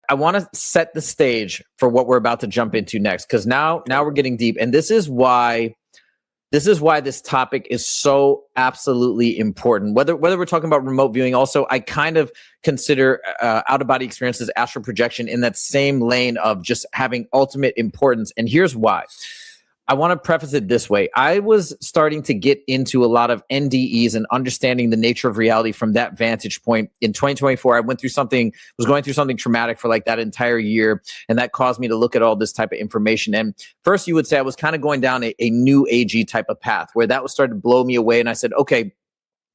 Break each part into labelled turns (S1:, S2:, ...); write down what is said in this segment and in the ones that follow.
S1: I want to set the stage for what we're about to jump into next, because now we're getting deep, and this is why this topic is so absolutely important. Whether we're talking about remote viewing, also I kind of consider out of body experiences, astral projection in that same lane of just having ultimate importance. And here's why. I want to preface it this way. I was starting to get into a lot of NDEs and understanding the nature of reality from that vantage point. In 2024, I was going through something traumatic for like that entire year. And that caused me to look at all this type of information. And first you would say I was kind of going down a new agey type of path where that was starting to blow me away. And I said, okay,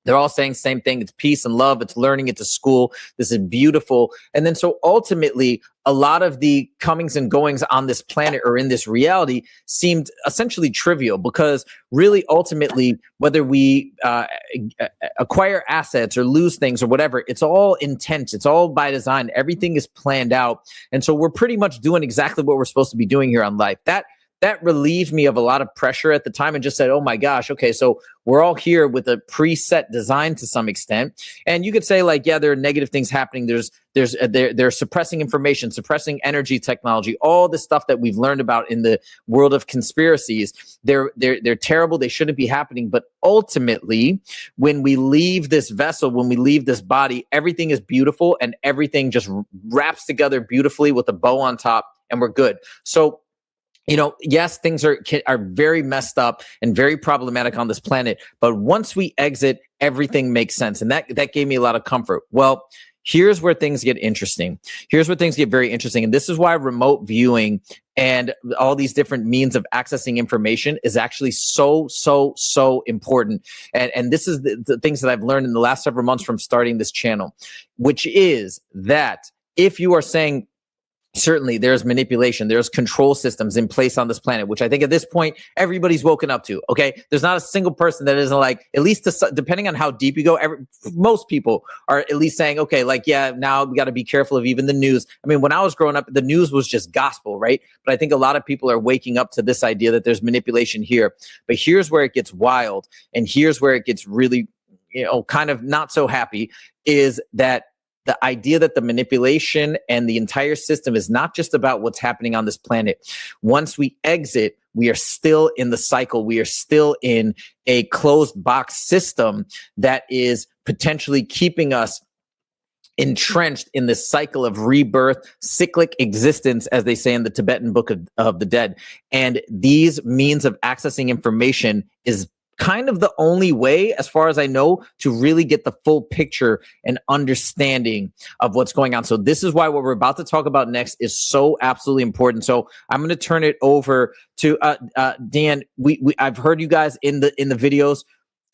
S1: they're all saying the same thing. It's peace and love. It's learning. It's a school. This is beautiful. And then so ultimately, a lot of the comings and goings on this planet or in this reality seemed essentially trivial, because really, ultimately, whether we acquire assets or lose things or whatever, it's all intent. It's all by design. Everything is planned out. And so we're pretty much doing exactly what we're supposed to be doing here on life. That relieved me of a lot of pressure at the time and just said, oh my gosh, okay, so we're all here with a preset design to some extent. And you could say like, yeah, there are negative things happening. They're suppressing information, suppressing energy technology, all the stuff that we've learned about in the world of conspiracies. They're terrible. They shouldn't be happening. But ultimately, when we leave this vessel, when we leave this body, everything is beautiful and everything just wraps together beautifully with a bow on top, and we're good. So, yes, things are very messed up and very problematic on this planet, but once we exit, everything makes sense. And that gave me a lot of comfort. Well, here's where things get interesting. Here's where things get very interesting. And this is why remote viewing and all these different means of accessing information is actually so, so, so important. And this is the things that I've learned in the last several months from starting this channel, which is that if you are saying, certainly there's manipulation, there's control systems in place on this planet, which I think at this point, everybody's woken up to, okay? There's not a single person that isn't like, at least depending on how deep you go, most people are at least saying, okay, like, yeah, now we got to be careful of even the news. I mean, when I was growing up, the news was just gospel, right? But I think a lot of people are waking up to this idea that there's manipulation here. But here's where it gets wild, and here's where it gets really, kind of not so happy, is that the idea that the manipulation and the entire system is not just about what's happening on this planet. Once we exit, we are still in the cycle. We are still in a closed box system that is potentially keeping us entrenched in this cycle of rebirth, cyclic existence, as they say in the Tibetan Book of the Dead. And these means of accessing information is kind of the only way, as far as I know, to really get the full picture and understanding of what's going on. So this is why what we're about to talk about next is so absolutely important. So I'm going to turn it over to Dan. I've heard you guys in the videos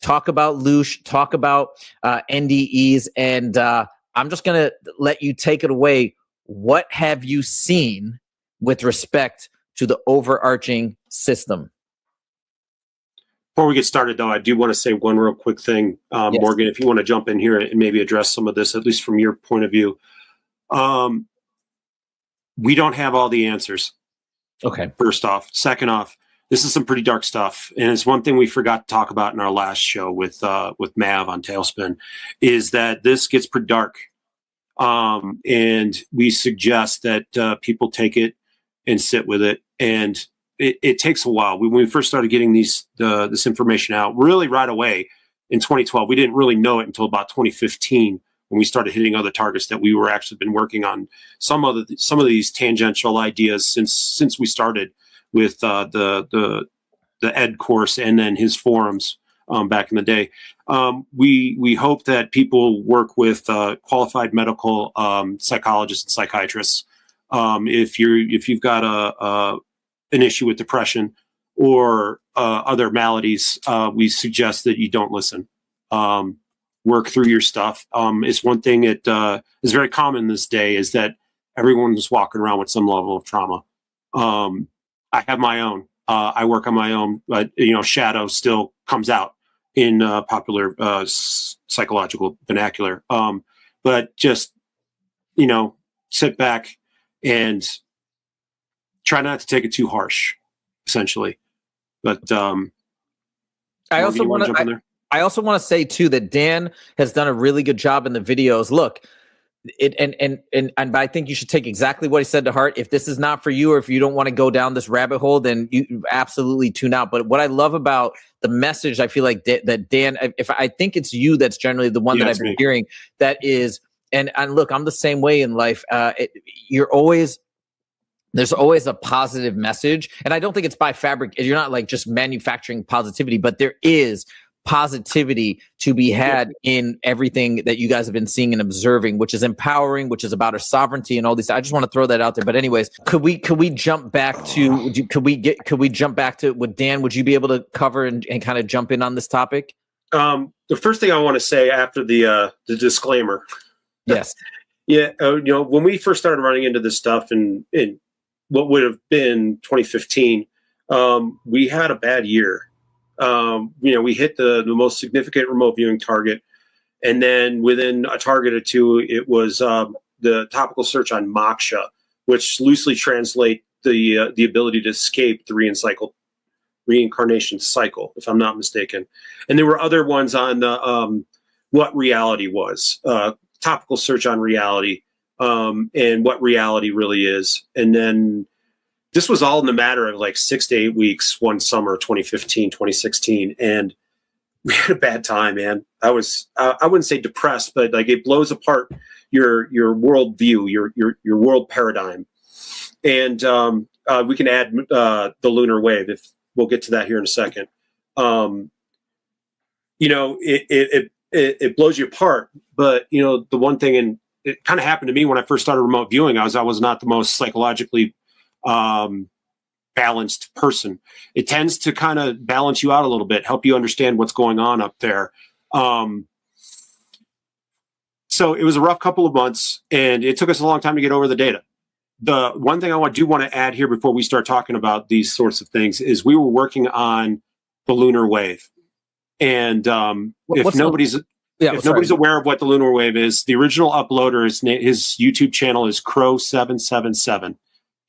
S1: talk about loosh, talk about NDEs, and I'm just going to let you take it away. What have you seen with respect to the overarching system?
S2: Before we get started, though, I do want to say one real quick thing. Yes. Morgan, if you want to jump in here and maybe address some of this, at least from your point of view. We don't have all the answers.
S1: Okay.
S2: First off. Second off, this is some pretty dark stuff. And it's one thing we forgot to talk about in our last show with Mav on Tailspin, is that this gets pretty dark. And we suggest that people take it and sit with it. And it takes a while. When we first started getting this information out, really right away in 2012, we didn't really know it until about 2015 when we started hitting other targets that we were actually been working on some of these tangential ideas since we started with the ed course and then his forums back in the day. We hope that people work with qualified medical psychologists and psychiatrists. If you've got an issue with depression or other maladies, we suggest that you don't listen. Work through your stuff. It's one thing that is very common this day is that everyone's walking around with some level of trauma. I have my own. I work on my own, but shadow still comes out in popular psychological vernacular. But just sit back and try not to take it too harsh, essentially. But
S1: I also want to say too that Dan has done a really good job in the videos. Look, but I think you should take exactly what he said to heart. If this is not for you, or if you don't want to go down this rabbit hole, then you absolutely tune out. But what I love about the message, I feel like that Dan, if I think it's you that's generally the one that I've been hearing, that is, and look, I'm the same way in life. There's always a positive message, and I don't think it's by fabric. You're not like just manufacturing positivity, but there is positivity to be had in everything that you guys have been seeing and observing, which is empowering, which is about our sovereignty and all these. I just want to throw that out there. But anyways, could we jump back to what Dan, would you be able to cover and kind of jump in on this topic?
S2: The first thing I want to say after the disclaimer.
S1: Yes.
S2: When we first started running into this stuff in what would have been 2015, we had a bad year. We hit the most significant remote viewing target, and then within a target or two, it was the topical search on moksha, which loosely translate the ability to escape the reincarnation cycle, if I'm not mistaken. And there were other ones on what reality was, topical search on reality, and what reality really is. And then this was all in the matter of like 6 to 8 weeks, one summer, 2015, 2016. And we had a bad time, man. I wouldn't say depressed, but like it blows apart your world view, your world paradigm. And we can add the lunar wave, if we'll get to that here in a second. It blows you apart. But, the one thing, and it kind of happened to me when I first started remote viewing, I was not the most psychologically balanced person. It tends to kind of balance you out a little bit, help you understand what's going on up there. So it was a rough couple of months, and it took us a long time to get over the data. The one thing I do want to add here before we start talking about these sorts of things is we were working on the lunar wave. And if nobody's aware of what the lunar wave is, the original uploader, his YouTube channel is Crow777.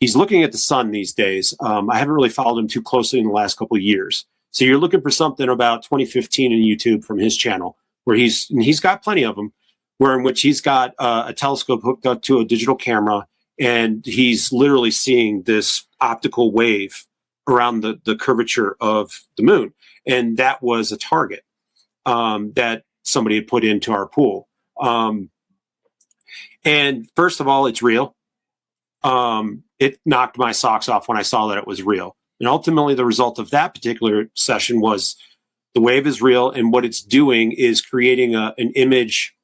S2: He's looking at the sun these days. I haven't really followed him too closely in the last couple of years. So you're looking for something about 2015 in YouTube from his channel, where he's got plenty of them, in which he's got a telescope hooked up to a digital camera, and he's literally seeing this optical wave around the curvature of the moon. And that was a target that somebody had put into our pool. And first of all, it's real. It knocked my socks off when I saw that it was real. And ultimately, the result of that particular session was the wave is real, and what it's doing is creating an image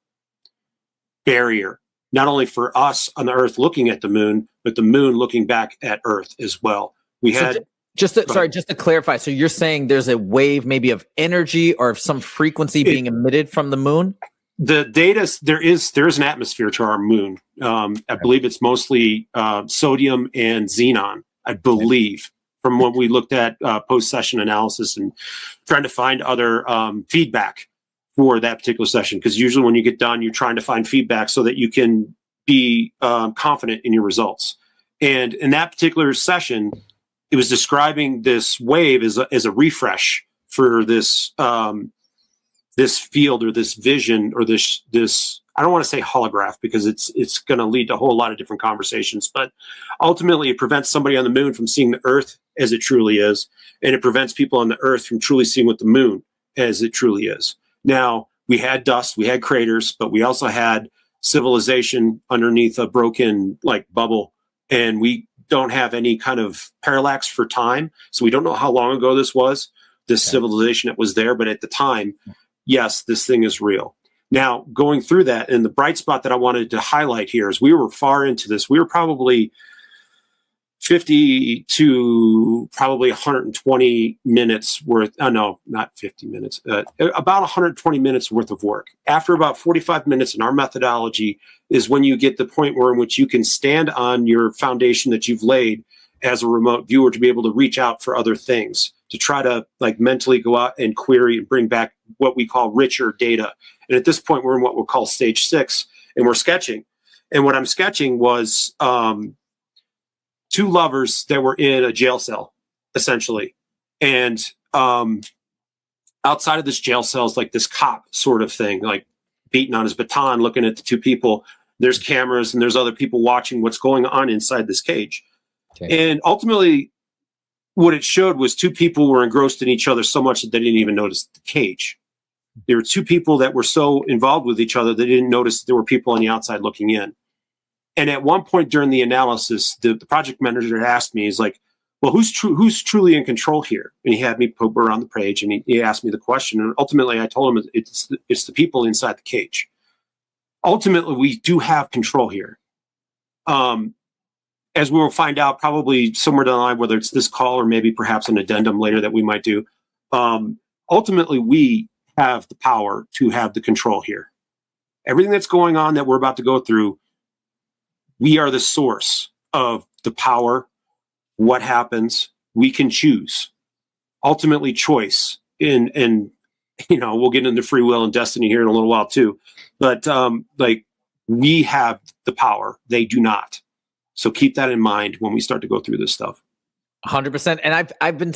S2: barrier, not only for us on the Earth looking at the moon, but the moon looking back at Earth as well. We had... Just to clarify, so you're saying there's a wave maybe of energy or of some frequency being emitted from the moon? The data, there is an atmosphere to our moon. I believe it's mostly sodium and xenon, I believe, from what we looked at post-session analysis and trying to find other feedback for that particular session. Because usually when you get done, you're trying to find feedback so that you can be confident in your results. And in that particular session, it was describing this wave as a refresh for this this field or this vision or this I don't want to say holograph, because it's going to lead to a whole lot of different conversations, but ultimately it prevents somebody on the moon from seeing the Earth as it truly is, and it prevents people on the Earth from truly seeing what the moon as it truly is. Now, we had dust, we had craters, but we also had civilization underneath a broken bubble, and we don't have any kind of parallax for time, so we don't know how long ago this civilization that was there, but at the time, yes, this thing is real. Now, going through that, and the bright spot that I wanted to highlight here is we were far into this. We were probably 50 to probably 120 minutes worth. Oh, no, not 50 minutes. About 120 minutes worth of work. After about 45 minutes in our methodology is when you get the point where in which you can stand on your foundation that you've laid as a remote viewer to be able to reach out for other things, to try to mentally go out and query and bring back what we call richer data. And at this point, we're in what we'll call stage 6, and we're sketching. And what I'm sketching was 2 lovers that were in a jail cell, essentially. And outside of this jail cell is this cop sort of thing, beating on his baton, looking at the 2 people. There's cameras and there's other people watching what's going on inside this cage.
S1: Okay.
S2: And ultimately, what it showed was two people were engrossed in each other so much that they didn't even notice the cage. There were two people that were so involved with each other, they didn't notice there were people on the outside looking in. And at one point during the analysis, the project manager asked me, he's like, well, who's truly in control here? And he had me poke around the page and he asked me the question. And ultimately, I told him it's the people inside the cage. Ultimately, we do have control here. As we will find out probably somewhere down the line, whether it's this call or maybe perhaps an addendum later that we might do, ultimately, we have the power to have the control here. Everything that's going on that we're about to go through, we are the source of the power, what happens, we can choose. Ultimately, choice. And we'll get into free will and destiny here in a little while too. But we have the power. They do not. So keep that in mind when we start to go through this stuff.
S1: 100%. And I've been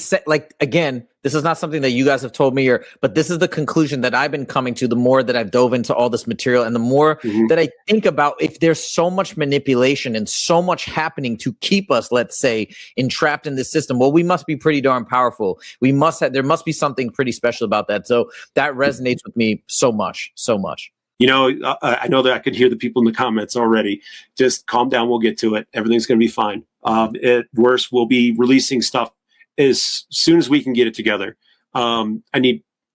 S1: again, this is not something that you guys have told me but this is the conclusion that I've been coming to the more that I've dove into all this material and the more that I think about if there's so much manipulation and so much happening to keep us, let's say, entrapped in this system. Well, we must be pretty darn powerful. There must be something pretty special about that. So that resonates with me so much, so much.
S2: I know that I could hear the people in the comments already. Just calm down. We'll get to it. Everything's going to be fine. At worst, we'll be releasing stuff as soon as we can get it together. I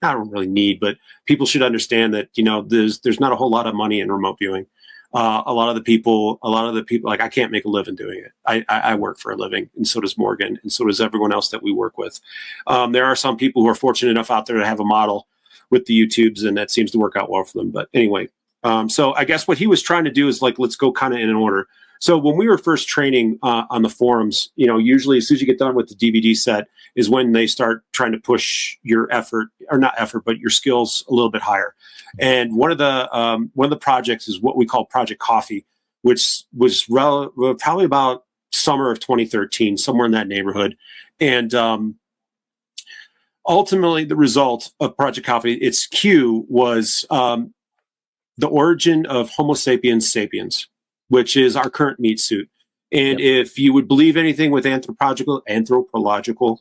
S2: don't really need, but people should understand that, there's not a whole lot of money in remote viewing. A lot of the people, like I can't make a living doing it. I work for a living, and so does Morgan, and so does everyone else that we work with. There are some people who are fortunate enough out there to have a model with the YouTubes, and that seems to work out well for them. But anyway, so I guess what he was trying to do is let's go kind of in an order. So when we were first training on the forums, usually as soon as you get done with the DVD set is when they start trying to push your but your skills a little bit higher. And one of the projects is what we call Project Coffee, which was probably about summer of 2013, somewhere in that neighborhood. And ultimately, the result of Project Coffee, its Q was the origin of Homo sapiens sapiens, which is our current meat suit. And if you would believe anything with anthropological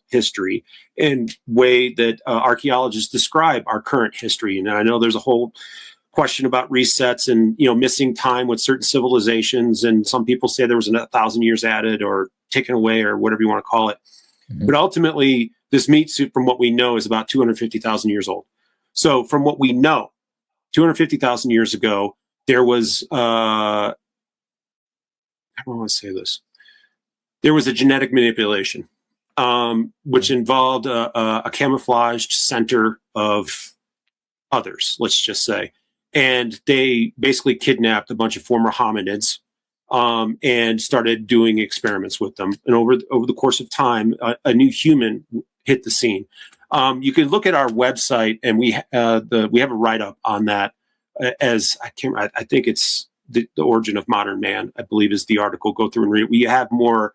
S2: history and way that archaeologists describe our current history, and I know there's a whole question about resets and missing time with certain civilizations, and some people say there was 1,000 years added or taken away or whatever you want to call it. But ultimately, this meat suit, from what we know, is about 250,000 years old. So from what we know, 250,000 years ago, there was, I don't want to say this, there was a genetic manipulation, which involved a camouflaged center of others, let's just say. And they basically kidnapped a bunch of former hominids and started doing experiments with them. And over the course of time, a new human hit the scene. You can look at our website, and we have a write-up on that. I think it's the origin of modern man, I believe, is the article. Go through and read it. We have more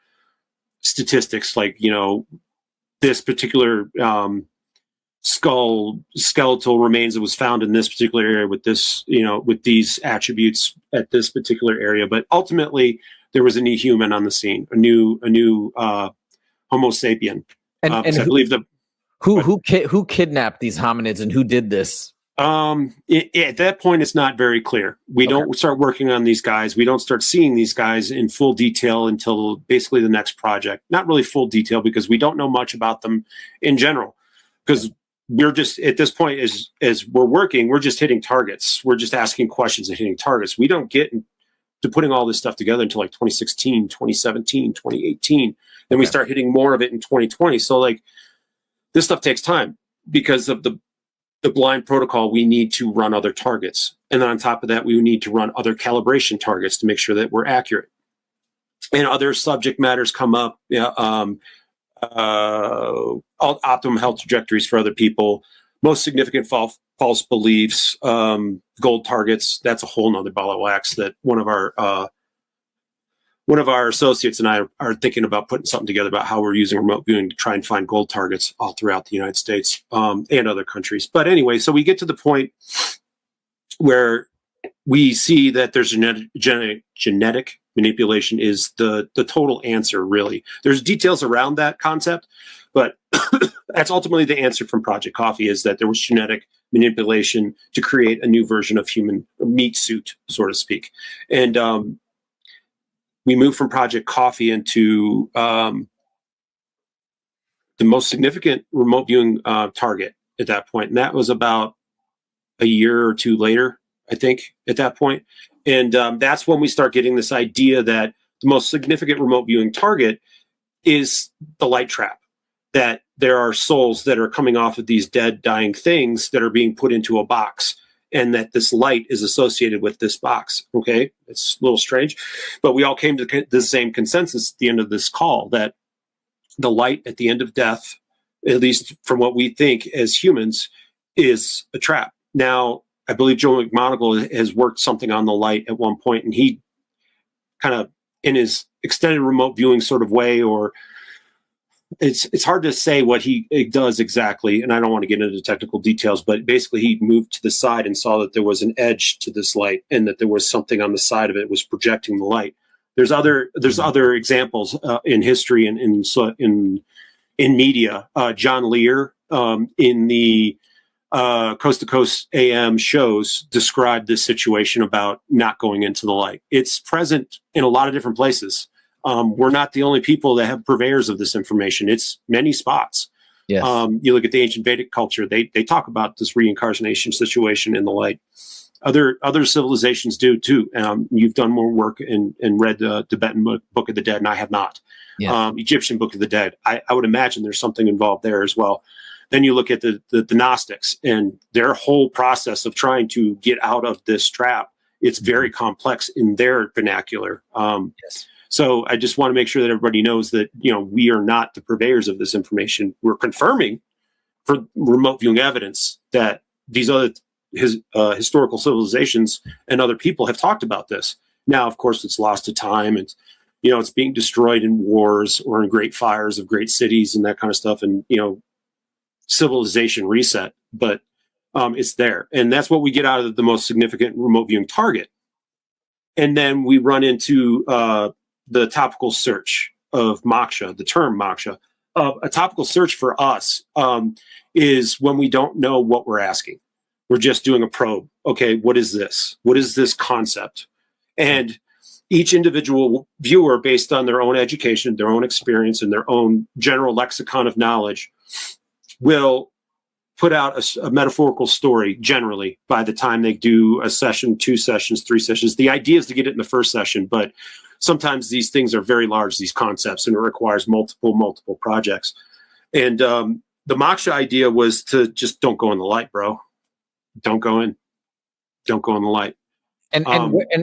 S2: statistics, like this particular skeletal remains that was found in this particular area with this, with these attributes at this particular area. But ultimately, there was a new human on the scene, a new Homo sapien.
S1: And
S2: I believe
S1: who kidnapped these hominids and who did this?
S2: At that point, it's not very clear. We don't start working on these guys. We don't start seeing these guys in full detail until basically the next project. Not really full detail because we don't know much about them in general. Because we're just, at this point, as we're working, we're just hitting targets. We're just asking questions and hitting targets. We don't get to putting all this stuff together until like 2016, 2017, 2018. Then we start hitting more of it in 2020. So this stuff takes time because of the blind protocol. We need to run other targets. And then on top of that, we need to run other calibration targets to make sure that we're accurate. And other subject matters come up, optimum health trajectories for other people, most significant false beliefs, gold targets. That's a whole nother ball of wax that one of our associates and I are thinking about putting something together about how we're using remote viewing to try and find gold targets all throughout the United States and other countries. But anyway, so we get to the point where we see that there's genetic manipulation is the total answer, really. There's details around that concept, but that's ultimately the answer from Project Coffee, is that there was genetic manipulation to create a new version of human meat suit, so to speak. And we moved from Project Coffee into the most significant remote viewing target at that point. And that was about a year or two later, I think, at that point. And that's when we start getting this idea that the most significant remote viewing target is the light trap, that there are souls that are coming off of these dead, dying things that are being put into a box, and that this light is associated with this box. Okay, it's a little strange, but we all came to the same consensus at the end of this call, that the light at the end of death, at least from what we think as humans, is a trap. Now, I believe Joe McMoneagle has worked something on the light at one point, and he kind of, in his extended remote viewing sort of way, or it's hard to say what he does exactly, and I don't want to get into technical details, but basically he moved to the side and saw that there was an edge to this light, and that there was something on the side of it was projecting the light. There's other examples in history and in media. John Lear in the Coast to Coast AM shows described this situation about not going into the light. It's present in a lot of different places. We're not the only people that have purveyors of this information. It's many spots.
S1: Yes.
S2: You look at the ancient Vedic culture, they talk about this reincarnation situation in the light. Other civilizations do too. You've done more work and read the Tibetan Book of the Dead, and I have not.
S1: Yeah.
S2: Egyptian Book of the Dead. I would imagine there's something involved there as well. Then you look at the Gnostics and their whole process of trying to get out of this trap. It's very complex in their vernacular.
S1: Yes.
S2: So I just want to make sure that everybody knows that, we are not the purveyors of this information. We're confirming for remote viewing evidence that these other historical civilizations and other people have talked about this. Now, of course, it's lost to time, and it's being destroyed in wars or in great fires of great cities and that kind of stuff, and civilization reset. But it's there, and that's what we get out of the most significant remote viewing target. And then we run into the topical search of moksha, the term moksha. A topical search for us is when we don't know what we're asking. We're just doing a probe. Okay, what is this? What is this concept? And each individual viewer, based on their own education, their own experience, and their own general lexicon of knowledge, will put out a metaphorical story generally by the time they do a session, 2 sessions, 3 sessions. The idea is to get it in the first session, but sometimes these things are very large, these concepts, and it requires multiple projects. And the moksha idea was to just don't go in the light, bro. Don't go in the light.
S1: And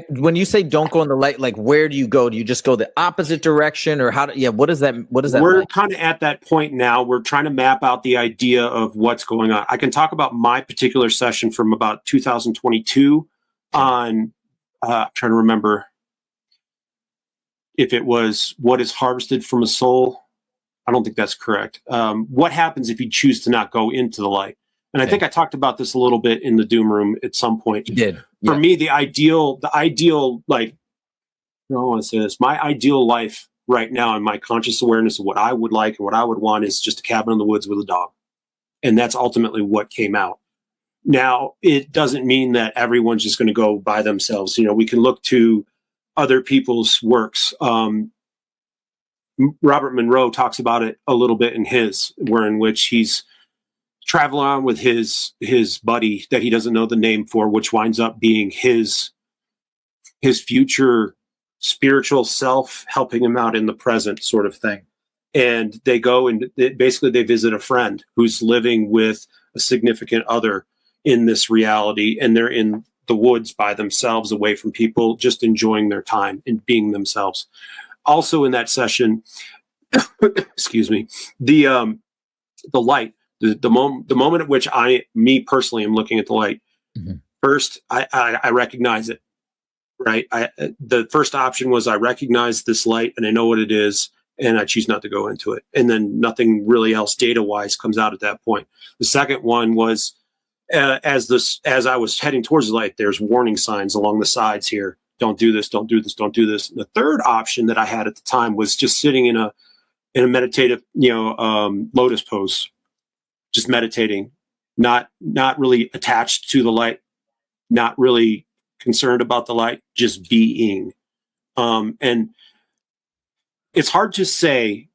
S1: when you say don't go in the light, like, where do you go? Do you just go the opposite direction, or what does that
S2: We're
S1: mean?
S2: kind of at that point now. We're trying to map out the idea of what's going on. I can talk about my particular session from about 2022 on, I'm trying to remember if it was what is harvested from a soul. I don't think that's correct. What happens if you choose to not go into the light? And I think I talked about this a little bit in the Doom Room at some point.
S1: You did.
S2: For me, the ideal, like, I don't want to say this, my ideal life right now and my conscious awareness of what I would like and what I would want is just a cabin in the woods with a dog. And that's ultimately what came out. Now, it doesn't mean that everyone's just going to go by themselves. We can look to other people's works. Robert Monroe talks about it a little bit in which he's traveling on with his buddy that he doesn't know the name for, which winds up being his future spiritual self helping him out in the present, sort of thing. And they go and they visit a friend who's living with a significant other in this reality, and they're in the woods by themselves, away from people, just enjoying their time and being themselves. Also in that session, excuse me, the light. The moment at which me personally am looking at the light, first I recognize it, right? The first option was I recognize this light and I know what it is, and I choose not to go into it. And then nothing really else data-wise comes out at that point. The second one was as I was heading towards the light, there's warning signs along the sides here. Don't do this. Don't do this. Don't do this. And the third option that I had at the time was just sitting in a meditative, lotus pose, just meditating, not really attached to the light, not really concerned about the light, just being. And it's hard to say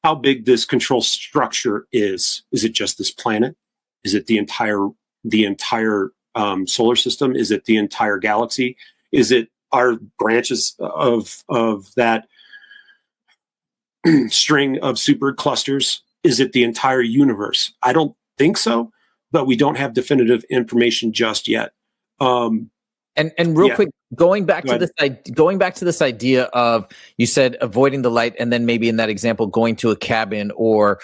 S2: how big this control structure is. Is it just this planet? Is it the entire solar system? Is it the entire galaxy? Is it our branches of that string of super clusters? Is it the entire universe? I don't think so, but we don't have definitive information just yet.
S1: And real quick, going back to this idea of, you said avoiding the light, and then maybe in that example going to a cabin or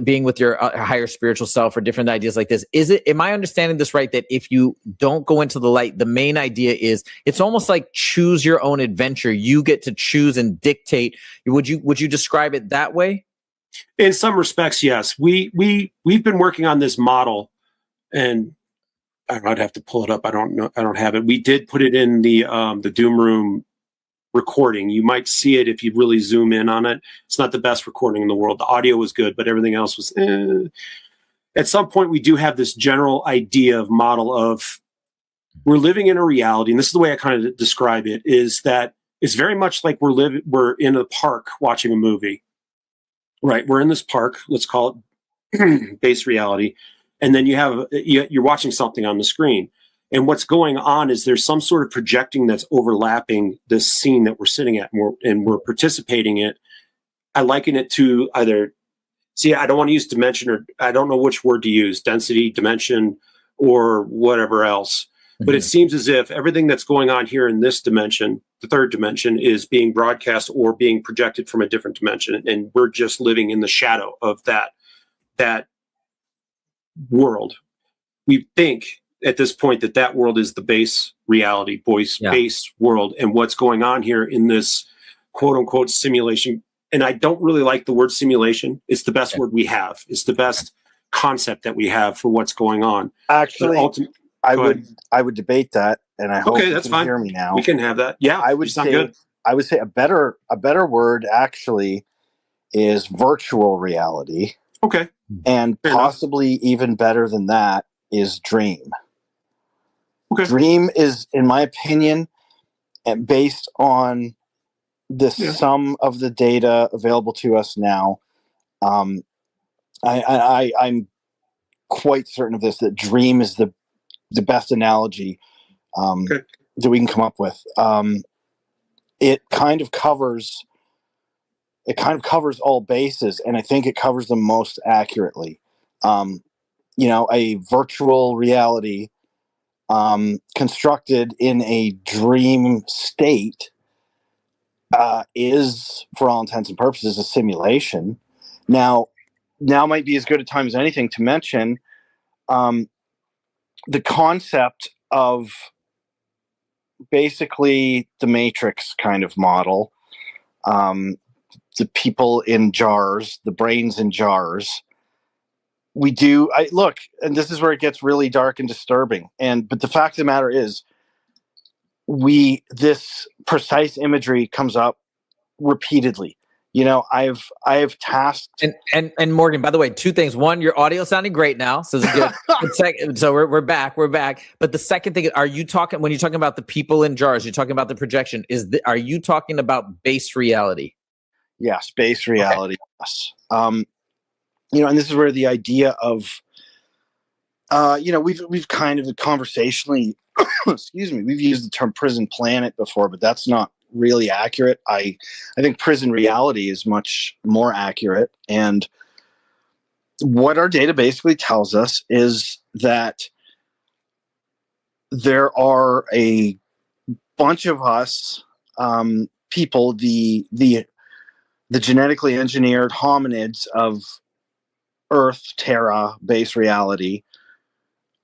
S1: being with your higher spiritual self, or different ideas like this. Am I understanding this right, that if you don't go into the light, the main idea is it's almost like choose your own adventure. You get to choose and dictate. Would you describe it that way?
S2: In some respects, yes. We've been working on this model, and I'd have to pull it up. I don't know. I don't have it. We did put it in the Doom Room recording. You might see it if you really zoom in on it. It's not the best recording in the world. The audio was good, but everything else was. At some point, we do have this general idea of model of we're living in a reality, and this is the way I kind of describe it: is that it's very much like we're in a park watching a movie, right? We're in this park. Let's call it base reality. And then you're watching something on the screen. And what's going on is there's some sort of projecting that's overlapping this scene that we're sitting at, and we're participating in it. I liken it to either, I don't want to use dimension, or I don't know which word to use, density, dimension, or whatever else. Mm-hmm. But it seems as if everything that's going on here in this dimension, the third dimension, is being broadcast or being projected from a different dimension. And we're just living in the shadow of that world. We think at this point that world is the base reality, base world, and what's going on here in this quote unquote simulation. And I don't really like the word simulation. It's the best word we have. It's the best concept that we have for what's going on.
S3: Actually, I would debate that, and I hope
S2: that's
S3: you can
S2: fine.
S3: hear me now.
S2: We can have that. Yeah,
S3: I would say a better word actually is virtual reality.
S2: Okay.
S3: And
S2: fair
S3: possibly
S2: enough.
S3: Even better than that is dream.
S2: Okay.
S3: Dream is, in my opinion, and based on the sum of the data available to us now, I'm quite certain of this, that dream is the best analogy that we can come up with. It kind of covers all bases, and I think it covers them most accurately. A virtual reality constructed in a dream state is, for all intents and purposes, a simulation. Now might be as good a time as anything to mention the concept of basically the Matrix kind of model. The people in jars, the brains in jars. Look, and this is where it gets really dark and disturbing. But the fact of the matter is, this precise imagery comes up repeatedly. I've tasked
S1: and Morgan, by the way, two things. One, your audio sounding great now, so this is good. Second, so we're back. But the second thing, when you're talking about the people in jars, you're talking about the projection. Are you talking about base reality?
S3: Yeah, space reality. Yes. And this is where the idea of, we've kind of conversationally, excuse me, we've used the term prison planet before, but that's not really accurate. I think prison reality is much more accurate. And what our data basically tells us is that there are a bunch of us, people, the genetically engineered hominids of Earth, Terra, base reality,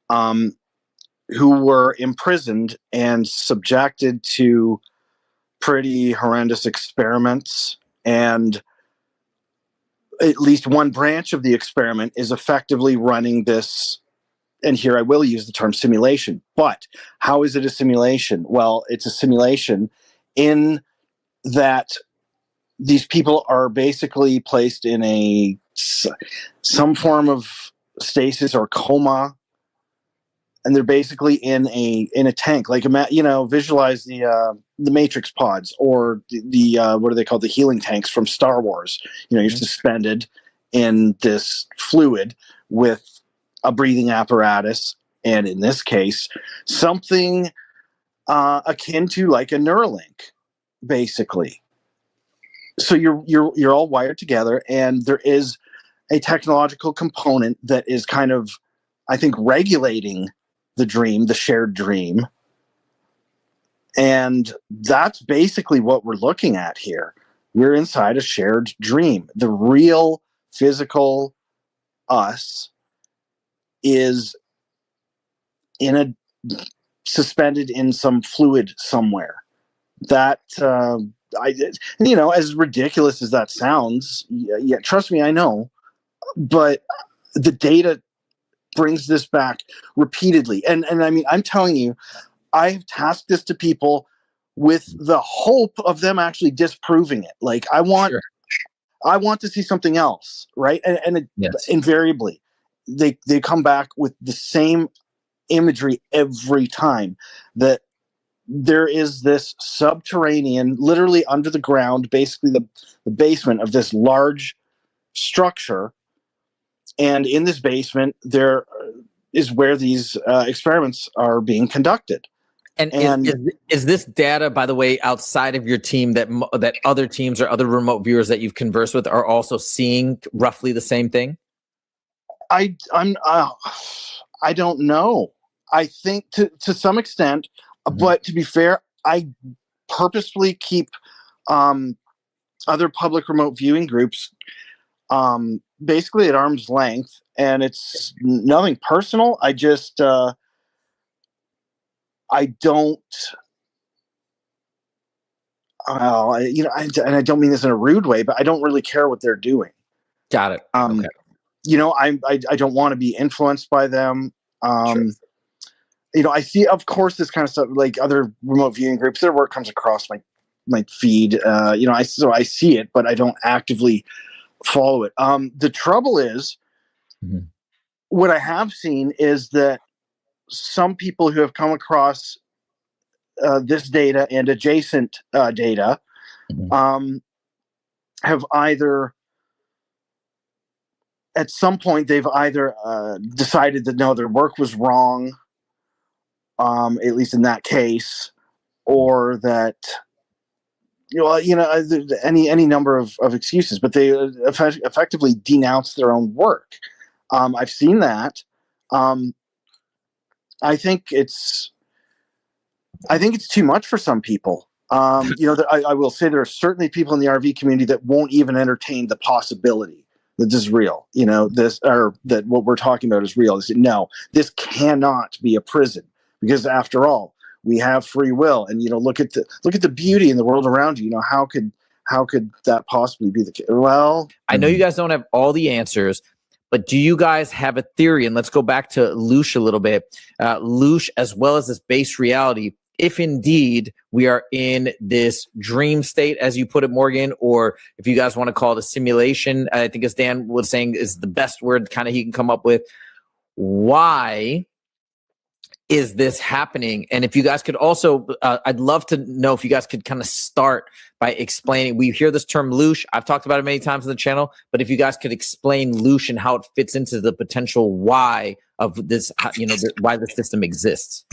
S3: who were imprisoned and subjected to pretty horrendous experiments. And at least one branch of the experiment is effectively running this and here I will use the term simulation. But how is it a simulation? Well, it's a simulation in that these people are basically placed in some form of stasis or coma, and they're basically in a tank. Like, visualize the Matrix pods, or the what are they called? The healing tanks from Star Wars. You're suspended in this fluid with a breathing apparatus, and in this case, something akin to like a Neuralink, basically. So you're all wired together, and there is a technological component that is kind of, I think, regulating the dream, the shared dream. And that's basically what we're looking at here. We're inside a shared dream. The real physical us is suspended in some fluid somewhere. That as ridiculous as that sounds, yeah, trust me, I know, but the data brings this back repeatedly. And I mean, I'm telling you, I've tasked this to people with the hope of them actually disproving it. Like, I want to see something else, right? And invariably, they come back with the same imagery every time, that there is this subterranean, literally under the ground, basically the basement of this large structure. And in this basement, there is where these experiments are being conducted.
S1: And is this data, by the way, outside of your team, that other teams or other remote viewers that you've conversed with are also seeing roughly the same thing?
S3: I don't know. I think to some extent, but to be fair, I purposefully keep other public remote viewing groups basically at arm's length, and it's nothing personal. I just I don't, and I don't mean this in a rude way, but I don't really care what they're doing.
S1: Got it. Okay.
S3: I don't want to be influenced by them. Sure. I see, of course, this kind of stuff, like other remote viewing groups, their work comes across my feed. I see it, but I don't actively follow it. The trouble is, what I have seen is that some people who have come across this data and adjacent data have either, at some point, they've either decided that no, their work was wrong, at least in that case, or that any number of excuses, but they effectively denounce their own work. I've seen that. I think it's too much for some people. I will say there are certainly people in the RV community that won't even entertain the possibility that this is real. That what we're talking about is real. They say, no, this cannot be a prison, because after all, we have free will, and look at the beauty in the world around you. How could that possibly be the case? Well,
S1: I know you guys don't have all the answers, but do you guys have a theory? And let's go back to loosh a little bit. Loosh, as well as this base reality, if indeed we are in this dream state, as you put it, Morgan, or if you guys want to call it a simulation, I think as Dan was saying is the best word kind of he can come up with. Why is this happening? And if you guys could also, I'd love to know if you guys could kind of start by explaining. We hear this term loosh. I've talked about it many times on the channel, but if you guys could explain loosh and how it fits into the potential why of this, why the system exists.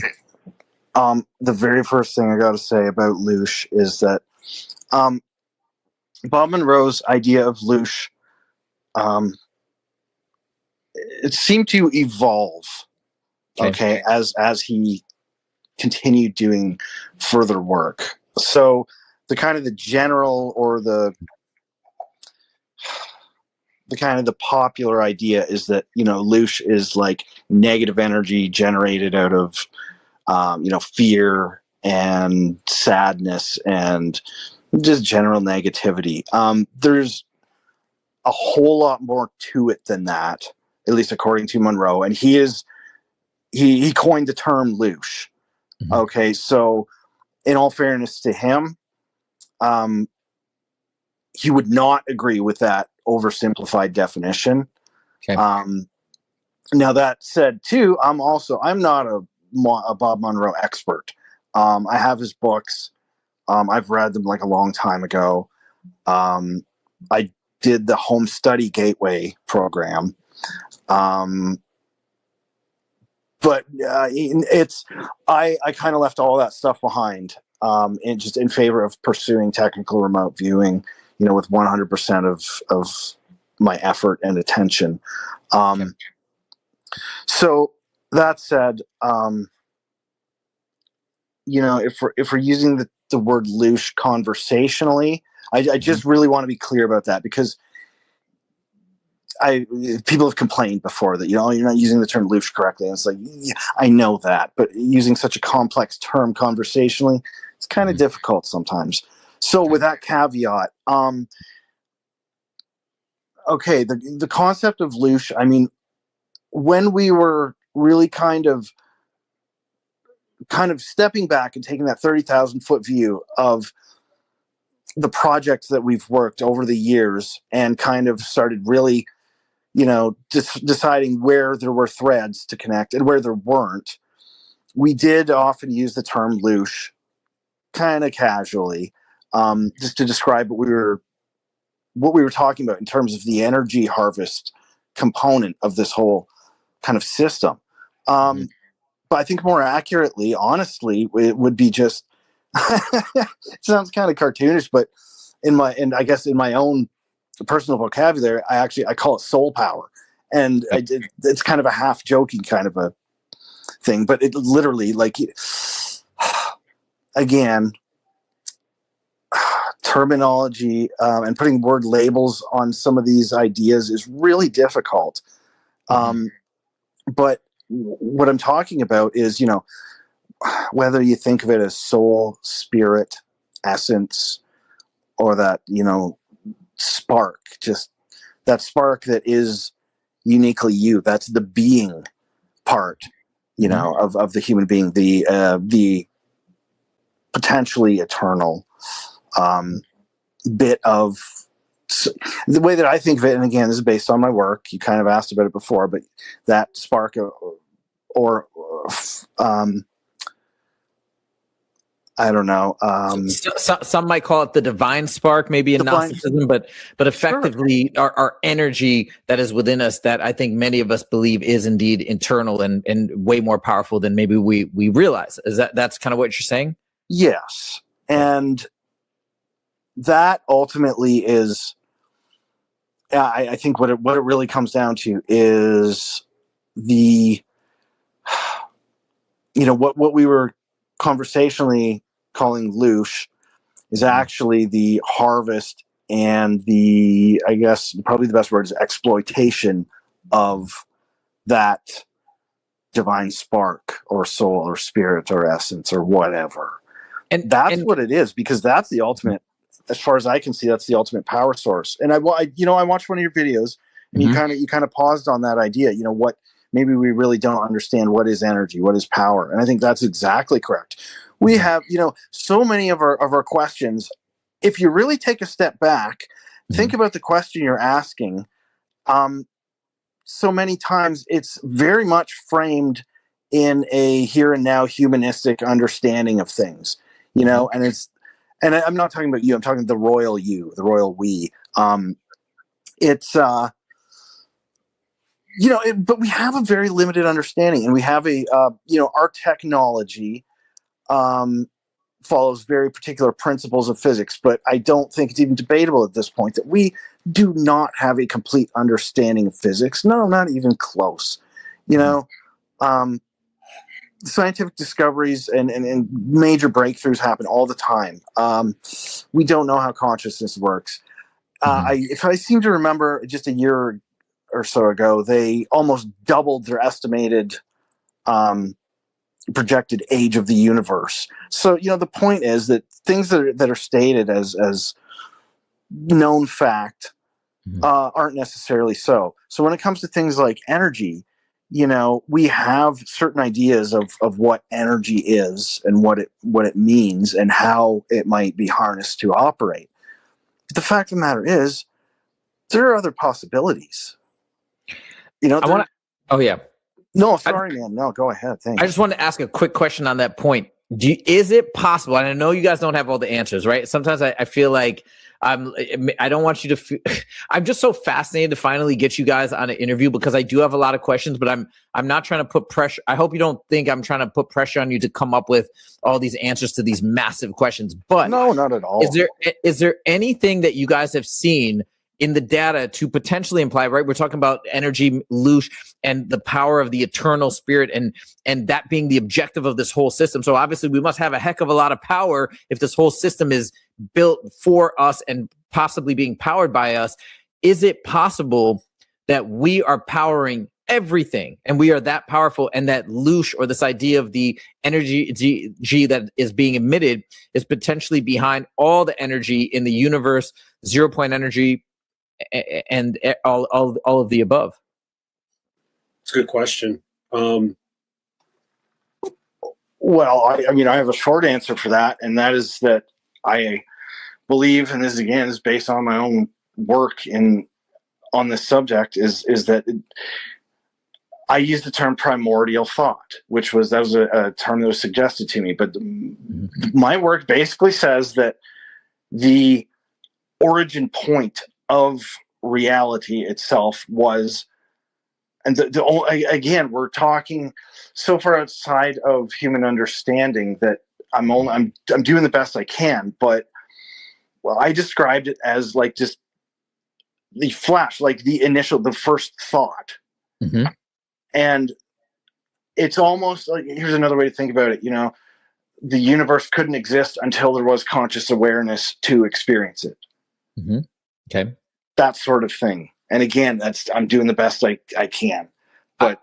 S3: The very first thing I got to say about loosh is that Bob Monroe's idea of loosh, it seemed to evolve. Okay, as he continued doing further work. So the kind of the general, or the kind of the popular idea is that, loosh is like negative energy generated out of, fear and sadness and just general negativity. There's a whole lot more to it than that, at least according to Monroe. And he is he coined the term loosh.
S1: Mhm.
S3: Okay, so in all fairness to him, he would not agree with that oversimplified definition.
S1: Okay.
S3: Now that said, too, I'm not a Bob Monroe expert. I have his books. I've read them like a long time ago. I did the Home Study Gateway program. But I kind of left all that stuff behind, and just in favor of pursuing technical remote viewing, with 100% of my effort and attention. So that said, if we're using the word loosh conversationally, I just really want to be clear about that, because people have complained before that you're not using the term loosh correctly, and it's like, yeah, I know that, but using such a complex term conversationally, it's kind of difficult sometimes. So with that caveat, okay, the concept of loosh, I mean, when we were really kind of stepping back and taking that 30,000 foot view of the projects that we've worked over the years, and kind of started really, deciding where there were threads to connect and where there weren't, we did often use the term loosh kind of casually, just to describe what we were talking about in terms of the energy harvest component of this whole kind of system. But I think more accurately, honestly, it would be just, it sounds kind of cartoonish, but I guess in my own personal vocabulary, I call it soul power. And it's kind of a half joking kind of a thing, but it literally, like, again, terminology, and putting word labels on some of these ideas is really difficult. But what I'm talking about is, whether you think of it as soul, spirit, essence, or that, spark, just that spark that is uniquely you, that's the being part, of the human being, the potentially eternal bit of the way that I think of it. And again, this is based on my work. You kind of asked about it before, but that spark or I don't know.
S1: Some might call it the divine spark, maybe in Gnosticism, but effectively our energy that is within us, that I think many of us believe is indeed internal and way more powerful than maybe we realize. That's kind of what you're saying?
S3: Yes. And that ultimately is, I think what it really comes down to is what we were conversationally calling loosh is actually the harvest and I guess probably the best word is exploitation of that divine spark or soul or spirit or essence or whatever. And that's what it is, because that's the ultimate, as far as I can see, that's the ultimate power source. And I watched one of your videos, and you kind of paused on that idea, what maybe we really don't understand what is energy, what is power. And I think that's exactly correct. We have, so many of our questions, if you really take a step back, think about the question you're asking. So many times it's very much framed in a here and now humanistic understanding of things, and I'm not talking about you, I'm talking the royal you, the royal we. But we have a very limited understanding, and we have our technology follows very particular principles of physics, but I don't think it's even debatable at this point that we do not have a complete understanding of physics. No, not even close. Scientific discoveries and major breakthroughs happen all the time. We don't know how consciousness works. If I seem to remember, just a year or so ago, they almost doubled their estimated projected age of the universe. So, the point is that things that are stated as known fact aren't necessarily so. So when it comes to things like energy, you know, we have certain ideas of what energy is and what it means and how it might be harnessed to operate. But the fact of the matter is, there are other possibilities. You know,
S1: I want to. Oh yeah.
S3: No, sorry, man. No, go ahead. Thanks.
S1: I just want to ask a quick question on that point. Is it possible? And I know you guys don't have all the answers, right? Sometimes I feel like I don't want you to. I'm just so fascinated to finally get you guys on an interview because I do have a lot of questions, but I'm not trying to put pressure. I hope you don't think I'm trying to put pressure on you to come up with all these answers to these massive questions. But
S3: no, not at all.
S1: Is there anything that you guys have seen in the data to potentially imply, right? We're talking about energy, loosh, and the power of the eternal spirit, and that being the objective of this whole system. So obviously we must have a heck of a lot of power if this whole system is built for us and possibly being powered by us. Is it possible that we are powering everything and we are that powerful, and that loosh, or this idea of the energy G that is being emitted, is potentially behind all the energy in the universe, 0 point energy, and all of the above?
S2: It's a good question.
S3: Well, I mean, I have a short answer for that, and that is that I believe, and this again is based on my own work on this subject, is that I use the term primordial thought, that was a term that was suggested to me. But my work basically says that the origin point of reality itself was, and again, we're talking so far outside of human understanding that I'm doing the best I can. But well, I described it as like just the flash, like the first thought.
S1: Mm-hmm.
S3: And it's almost like, here's another way to think about it. You know, the universe couldn't exist until there was conscious awareness to experience it.
S1: Mm-hmm. Okay.
S3: That sort of thing. And again, I'm doing the best I can. But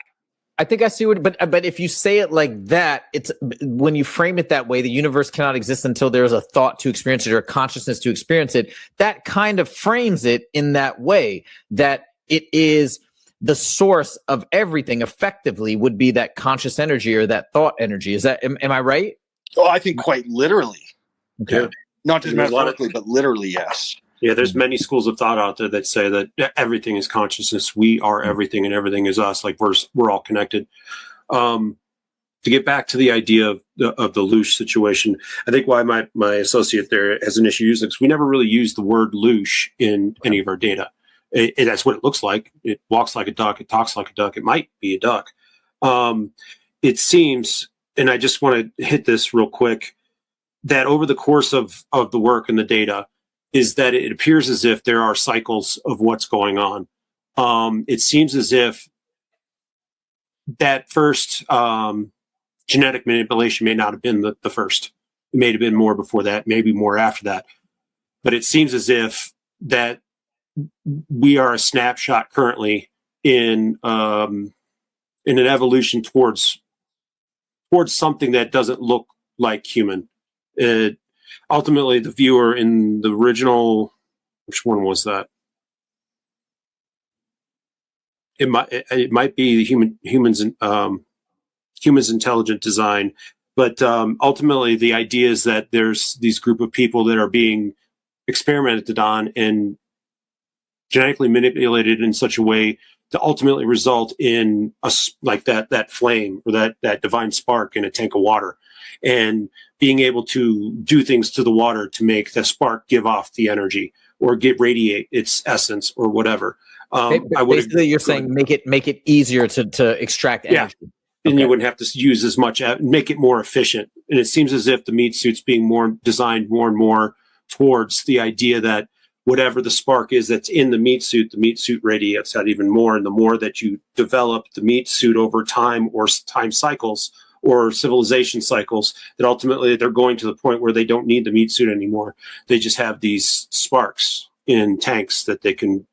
S1: I think I see what, but if you say it like that, it's when you frame it that way, the universe cannot exist until there's a thought to experience it or a consciousness to experience it. That kind of frames it in that way, that it is the source of everything. Effectively would be that conscious energy or that thought energy. Is that, am I right?
S3: Oh, I think quite literally.
S2: Okay.
S3: Not just metaphorically, but literally, yes.
S2: Yeah, there's many schools of thought out there that say that everything is consciousness. We are everything, and everything is us. Like we're all connected. To get back to the idea of the loosh situation, I think why my associate there has an issue using it, because we never really use the word loosh in any of our data. That's what it looks like. It walks like a duck. It talks like a duck. It might be a duck. It seems, and I just want to hit this real quick, that over the course of the work and the data, is that it appears as if there are cycles of what's going on. It seems as if that first genetic manipulation may not have been the first. It may have been more before that, maybe more after that. But it seems as if that we are a snapshot currently in an evolution towards something that doesn't look like human. Ultimately, the viewer in the original, which one was that? It might be the humans intelligent design, but ultimately the idea is that there's these group of people that are being experimented on and genetically manipulated in such a way to ultimately result in like that flame or that divine spark in a tank of water, and being able to do things to the water to make the spark give off the energy or radiate its essence or whatever.
S1: Basically, you're saying make it easier to extract energy.
S2: Yeah. And you wouldn't have to use as much, make it more efficient. And it seems as if the meat suit's being designed more and more towards the idea that whatever the spark is that's in the meat suit radiates out even more. And the more that you develop the meat suit over time or time cycles or civilization cycles, that ultimately they're going to the point where they don't need the meat suit anymore. They just have these sparks in tanks that they can,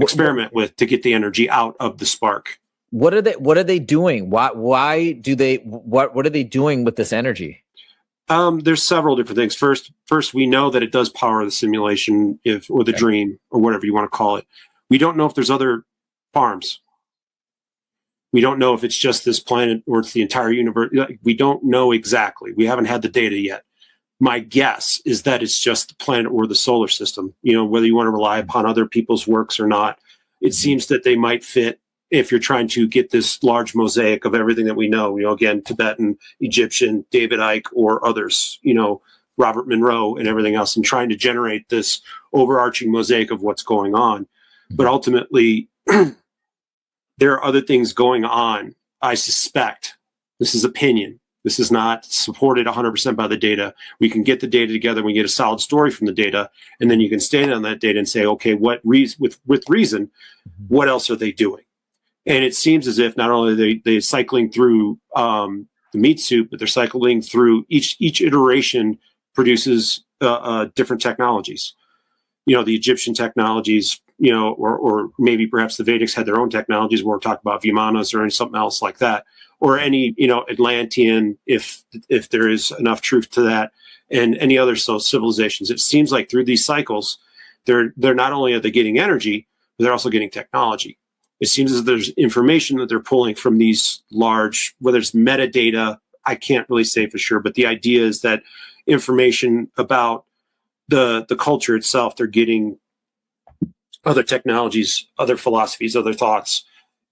S2: experiment with to get the energy out of the spark.
S1: What are they doing? What are they doing with this energy?
S2: There's several different things. First, we know that it does power the simulation, or the dream, or whatever you want to call it. We don't know if there's other farms. We don't know if it's just this planet or it's the entire universe. We don't know exactly. We haven't had the data yet. My guess is that it's just the planet or the solar system. Whether you want to rely upon other people's works or not, it seems that they might fit if you're trying to get this large mosaic of everything that we know. Again, Tibetan, Egyptian, David Icke, or others. Robert Monroe and everything else, and trying to generate this overarching mosaic of what's going on. But ultimately, there are other things going on. I suspect, this is opinion, this is not supported 100% by the data. We can get the data together, we get a solid story from the data, and then you can stand on that data and say, okay, with reason, what else are they doing? And it seems as if not only are they cycling through the meat suit, but they're cycling through each iteration produces different technologies. The Egyptian technologies, or maybe perhaps the Vedics had their own technologies where we're talking about Vimanas or something else like that, or any, Atlantean, if there is enough truth to that, and any other civilizations. It seems like through these cycles, they're not only are they getting energy, but they're also getting technology. It seems as if there's information that they're pulling from these large, whether it's metadata, I can't really say for sure, but the idea is that information about the culture itself, they're getting other technologies, other philosophies, other thoughts,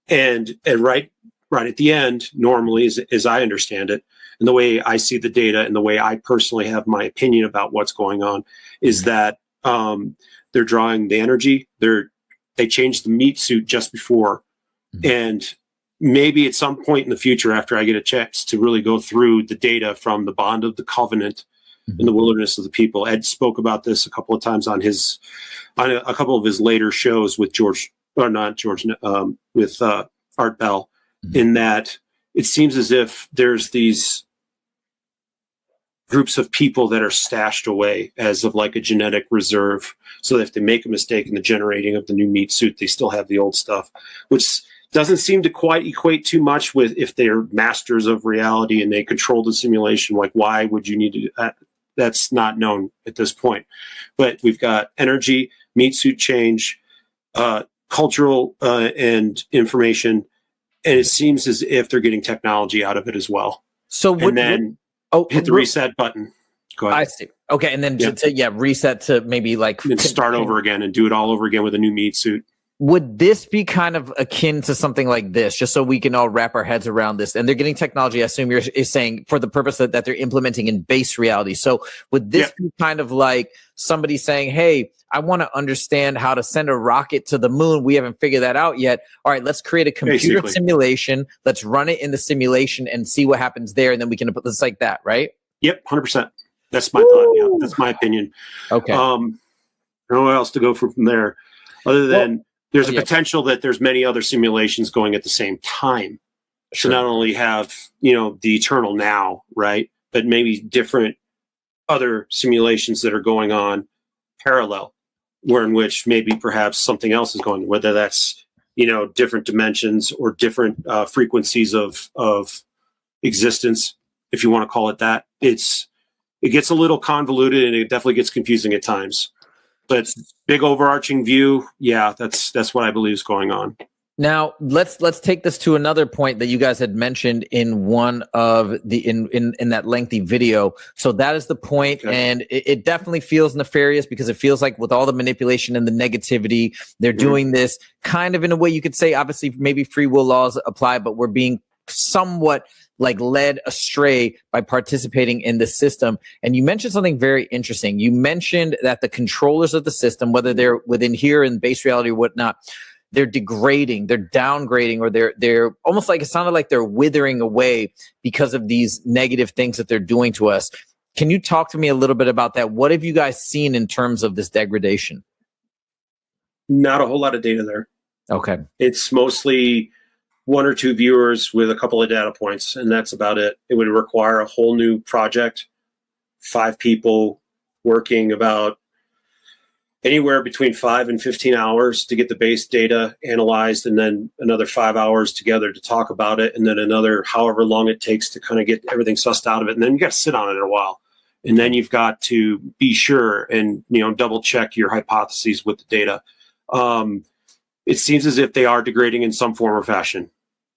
S2: and right at the end, normally, as I understand it, and the way I see the data, and the way I personally have my opinion about what's going on, is that they're drawing the energy. They changed the meat suit just before, and maybe at some point in the future, after I get a chance to really go through the data from the Bond of the Covenant in the Wilderness of the People. Ed spoke about this a couple of times on a couple of his later shows with with Art Bell, in that it seems as if there's these groups of people that are stashed away as of like a genetic reserve, so that if they make a mistake in the generating of the new meat suit, they still have the old stuff, which doesn't seem to quite equate too much with if they're masters of reality and they control the simulation. Like, why would you need to do that? That's not known at this point. But we've got energy, meat suit change, cultural and information, and it seems as if they're getting technology out of it as well. So hit the reset button. Go ahead.
S1: I see. Okay, and then reset to maybe like
S2: and start over again and do it all over again with a new meat suit.
S1: Would this be kind of akin to something like this, just so we can all wrap our heads around this? And they're getting technology, I assume you're saying, for the purpose that they're implementing in base reality. So would this be kind of like somebody saying, hey, I want to understand how to send a rocket to the moon. We haven't figured that out yet. All right, let's create a computer simulation. Let's run it in the simulation and see what happens there. And then we can put this like that, right?
S2: Yep, 100%. That's my thought. Yeah, that's my opinion.
S1: Okay.
S2: I don't know what else to go from there other than there's a potential that there's many other simulations going at the same time. Sure. So not only have, the eternal now, right, but maybe different other simulations that are going on parallel, where in which maybe perhaps something else is going, whether that's, different dimensions or different frequencies of existence, if you want to call it that. It gets a little convoluted and it definitely gets confusing at times. But big overarching view, that's what I believe is going on.
S1: Now let's take this to another point that you guys had mentioned in one of the in that lengthy video. So that is the point, and it definitely feels nefarious because it feels like with all the manipulation and the negativity, they're doing this kind of in a way you could say, obviously maybe free will laws apply, but we're being somewhat like led astray by participating in the system. And you mentioned something very interesting. You mentioned that the controllers of the system, whether they're within here in base reality or whatnot, they're degrading, they're downgrading, or they're almost like, it sounded like they're withering away because of these negative things that they're doing to us. Can you talk to me a little bit about that? What have you guys seen in terms of this degradation?
S2: Not a whole lot of data there.
S1: Okay.
S2: It's mostly one or two viewers with a couple of data points, and that's about it. It would require a whole new project, 5 people working about anywhere between 5 and 15 hours to get the base data analyzed, and then another 5 hours together to talk about it, and then another however long it takes to kind of get everything sussed out of it. And then you got to sit on it a while. And then you've got to be sure and, double check your hypotheses with the data. It seems as if they are degrading in some form or fashion.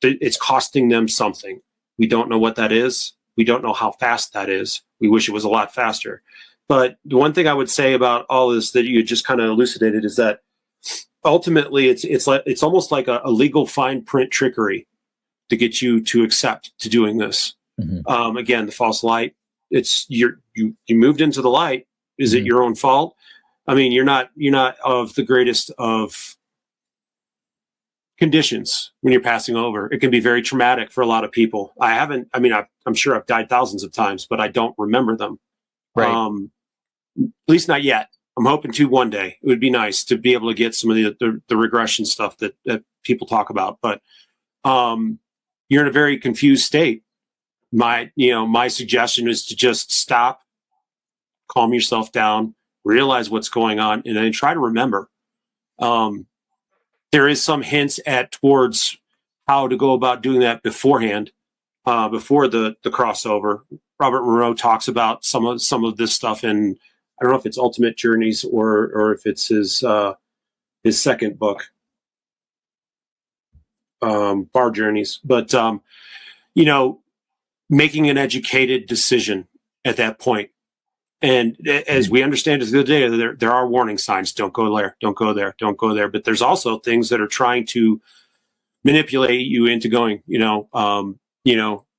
S2: it's costing them something. We don't know what that is. We don't know how fast that is. We wish it was a lot faster. But the one thing I would say about all this that you just kind of elucidated is that ultimately it's almost like a legal fine print trickery to get you to accept to doing this.
S1: Mm-hmm.
S2: Again, the false light. It's you moved into the light. Is it your own fault? I mean, you're not of the greatest of conditions when you're passing over. It can be very traumatic for a lot of people. I'm sure I've died thousands of times, but I don't remember them.
S1: Right.
S2: At least not yet. I'm hoping to one day. It would be nice to be able to get some of the regression stuff that people talk about. But you're in a very confused state. My suggestion is to just stop, calm yourself down, realize what's going on, and then try to remember. There is some hints towards how to go about doing that beforehand, before the crossover. Robert Monroe talks about some of this stuff in, I don't know if it's Ultimate Journeys or if it's his second book, Bar Journeys. But making an educated decision at that point. And as we understand as the day, there are warning signs. Don't go there. Don't go there. Don't go there. But there's also things that are trying to manipulate you into going.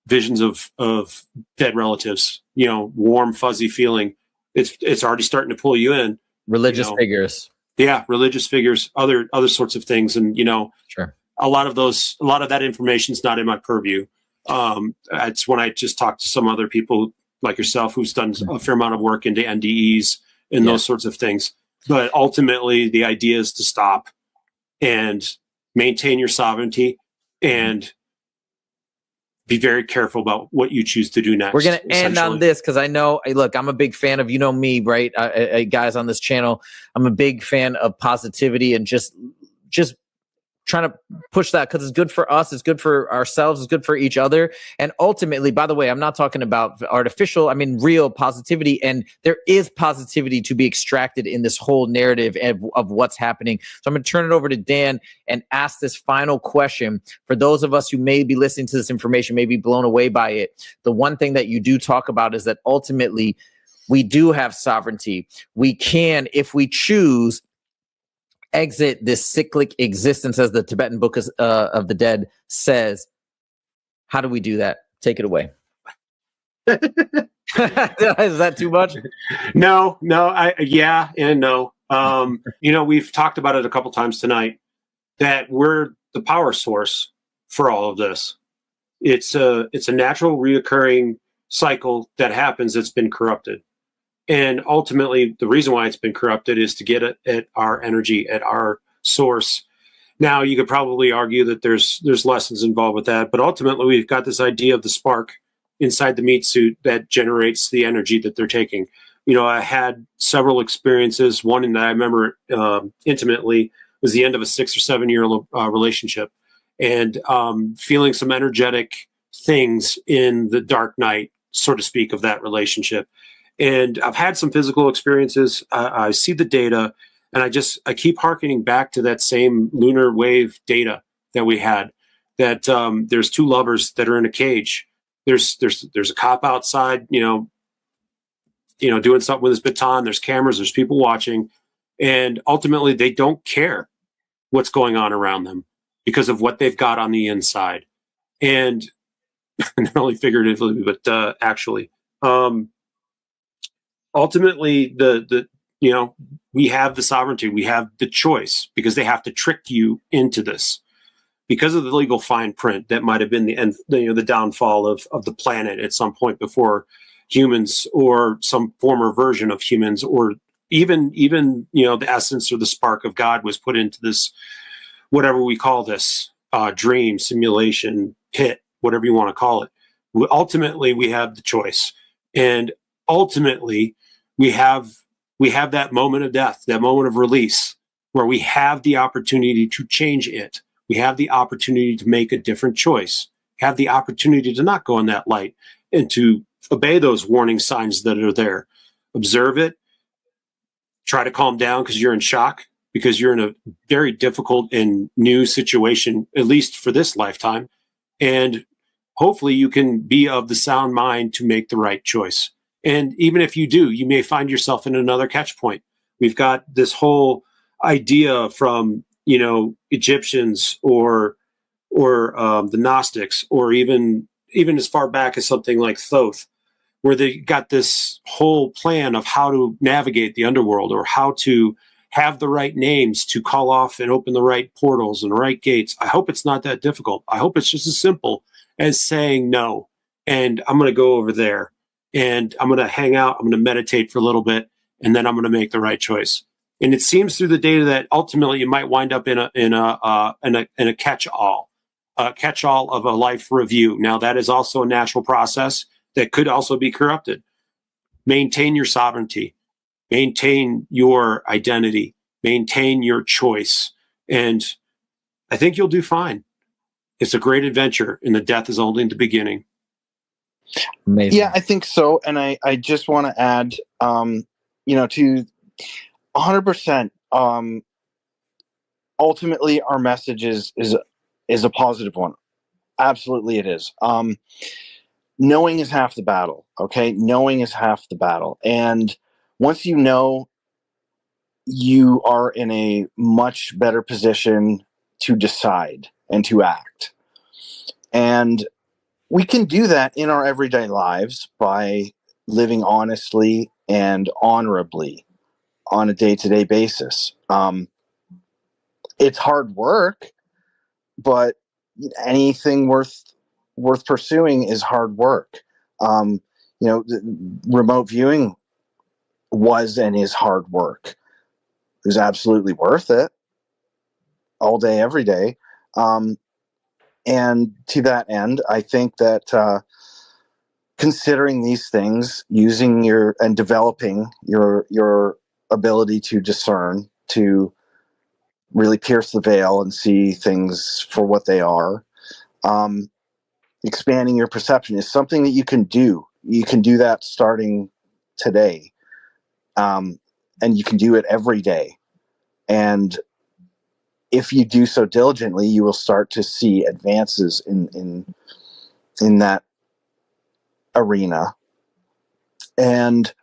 S2: Visions of dead relatives. Warm, fuzzy feeling. It's already starting to pull you in.
S1: Religious figures.
S2: Yeah, religious figures. Other sorts of things, and
S1: sure.
S2: A lot of that information is not in my purview. It's when I just talk to some other people like yourself who's done a fair amount of work into NDEs and those sorts of things. But ultimately, the idea is to stop and maintain your sovereignty and be very careful about what you choose to do next.
S1: We're going to end on this because I know, look, I'm a big fan of, me, right? Guys on this channel, I'm a big fan of positivity and just trying to push that because it's good for us, it's good for ourselves, it's good for each other. And ultimately, by the way, I'm not talking about artificial, I mean real positivity. And there is positivity to be extracted in this whole narrative of what's happening. So I'm going to turn it over to Dan and ask this final question. For those of us who may be listening to this information, may be blown away by it, the one thing that you do talk about is that ultimately we do have sovereignty. We can, if we choose, exit this cyclic existence, as the Tibetan Book of the Dead says. How do we do that? Take it away. Is that too much?
S2: No. Yeah and no. We've talked about it a couple times tonight that we're the power source for all of this. It's a natural reoccurring cycle that happens that's been corrupted. And ultimately, the reason why it's been corrupted is to get at our energy, at our source. Now, you could probably argue that there's lessons involved with that, but ultimately, we've got this idea of the spark inside the meat suit that generates the energy that they're taking. I had several experiences. One that I remember intimately was the end of a 6 or 7 year relationship, and feeling some energetic things in the dark night, so to speak, of that relationship. And I've had some physical experiences. I see the data, and I keep hearkening back to that same lunar wave data that we had. That there's two lovers that are in a cage. There's a cop outside, doing something with his baton. There's cameras. There's people watching, and ultimately they don't care what's going on around them because of what they've got on the inside, and not only figuratively but actually. Ultimately, we have the sovereignty, we have the choice, because they have to trick you into this because of the legal fine print that might have been the downfall of the planet at some point before humans or some former version of humans, or even the essence or the spark of God was put into this, whatever we call this, dream, simulation, pit, whatever you want to call it. Ultimately, we have the choice, and ultimately, we have that moment of death, that moment of release, where we have the opportunity to change it. We have the opportunity to make a different choice, have the opportunity to not go in that light and to obey those warning signs that are there. Observe it, try to calm down because you're in shock, because you're in a very difficult and new situation, at least for this lifetime. And hopefully you can be of the sound mind to make the right choice. And even if you do, you may find yourself in another catch point. We've got this whole idea from, Egyptians or the Gnostics, or even as far back as something like Thoth, where they got this whole plan of how to navigate the underworld, or how to have the right names to call off and open the right portals and the right gates. I hope it's not that difficult. I hope it's just as simple as saying no. And I'm going to go over there and I'm going to hang out. I'm going to meditate for a little bit, and then I'm going to make the right choice. And it seems through the data that ultimately you might wind up in a catch-all of a life review. Now, that is also a natural process that could also be corrupted. Maintain your sovereignty, maintain your identity, maintain your choice. And I think you'll do fine. It's a great adventure, and the death is only the beginning.
S1: Amazing.
S3: Yeah, I think so. And I just want to add, to 100%, ultimately our message is a positive one. Absolutely it is. Knowing is half the battle. Okay. Knowing is half the battle. And once you know, you are in a much better position to decide and to act. And we can do that in our everyday lives by living honestly and honorably on a day-to-day basis. It's hard work, but anything worth pursuing is hard work. Remote viewing was and is hard work. It was absolutely worth it, all day, every day. And to that end, I think that considering these things, using and developing your ability to discern, to really pierce the veil and see things for what they are, expanding your perception is something that you can do. You can do that starting today, and you can do it every day. And if you do so diligently, you will start to see advances in that arena. And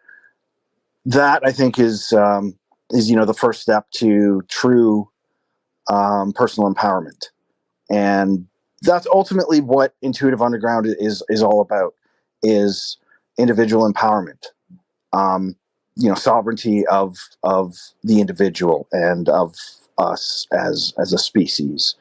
S3: that, I think, is the first step to true personal empowerment. And that's ultimately what Intuitive Underground is all about, is individual empowerment, sovereignty of the individual and of us as a species.